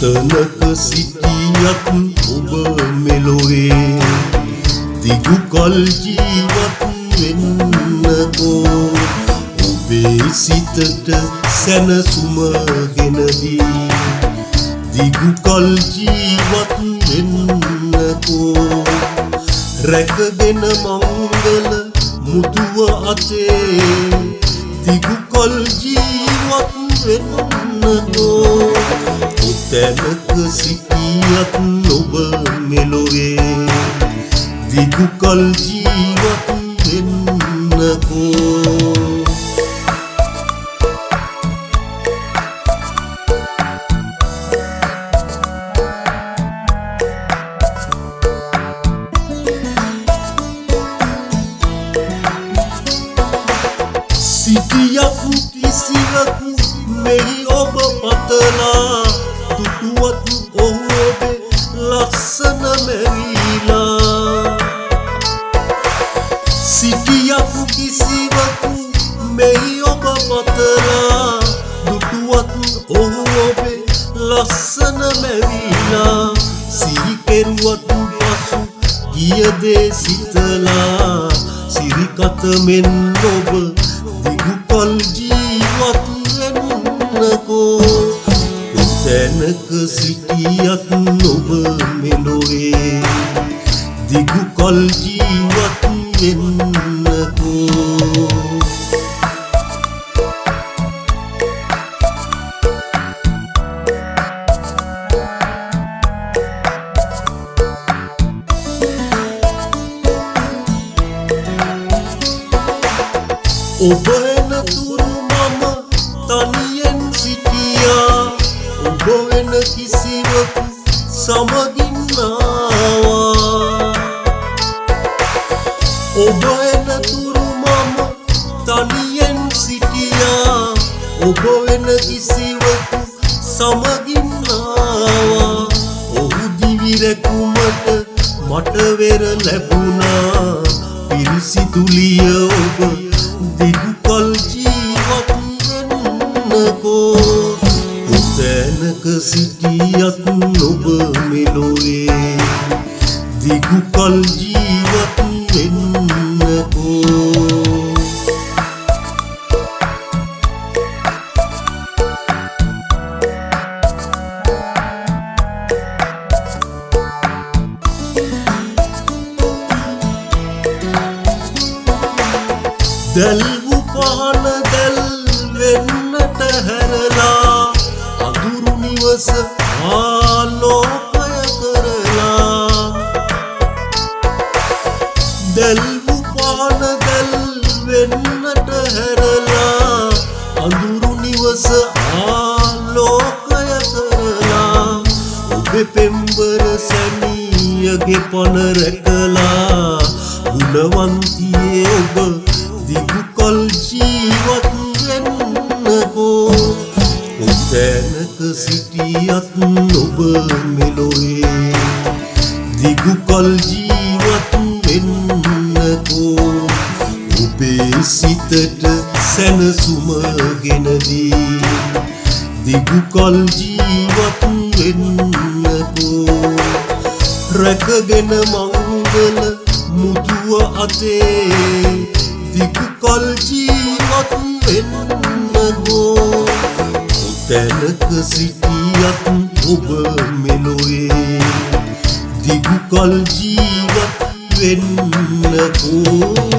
කොතනක සිටියත් ඔබ මෙලොවේ දිගු කල් ජීවත් වෙන්නකෝ ඔබේ සිතට සැනසුම ගෙනදී දිගු කල් ජීවත් වෙන්නකෝ රැකගෙන මංගල මුදුව අතේ දිගු කල් ජීවත් වෙන්නකෝ කොතැනක සිටියත් ඔබ මෙලොවේ දිගු කල් ජීවත් වෙන්නකෝ සිටියක් කිසිවකු මෙහි ඔබ පතලා දුටුවත් ඔහු ඔබේ ලස්සන මැවිලා සිටියක් කිසිවකු මෙහි ඔබ පතලා දුටුවත් ඔහු ඔබේ ලස්සන මැවිලා සිහි කෙරුවත් පසු ගිය දේ සිතලා සිරිකත මෙන් ඔබ දිගු කල් ජීවත් වෙන්නකෝ කොතැනක සිටියත් ඔබ මෙලොවේ දිගු කල් ජීවත් වෙන්නකෝ ඔබ එනතුරු මම තනියෙන් සිටියා ඔබ වෙන කිසිවකු සමගින් ආවා ඔබ එනතුරු මම තනියෙන් සිටියා ඔබ වෙන කිසිවකු සමගින් ආවා ඔහු දිවි රැකුමට මට වෙර ලැබුණා පිරිසිදුලිය ඔබ දිගු කල් ජීවත් වෙන්නකෝ කොතැනක සිටියත් ඔබ මෙලොවේ දිගු කල් ජීවත් වෙන්නකෝ දැල්වු පහන දැල් වෙන්නට හැරලා අඳුරු නිවස ආලෝකය කරලා දැල්වු පහන දැල් වෙන්නට හැරලා අඳුරු නිවස ආලෝකය කරලා ඔබේ පෙම්බර සැමියගේ පන රැකලා ගුණවන්තියේ ඔබ දිගු කල් ජීවත් වෙන්නකෝ කොතැනක සිටියත් ඔබ මෙලොවේ දිගු කල් ජීවත් වෙන්නකෝ ඔබේ සිතට සැනසුම ගෙනදී දිගු කල් ජීවත් වෙන්නකෝ රැකගෙන මංගල මුදුව අතේ දිගු කල් ජීවත් වෙන්නකෝ කොතැනක සිටියත් ඔබ මෙලොවේ දිගු කල් ජීවත් වෙන්නකෝ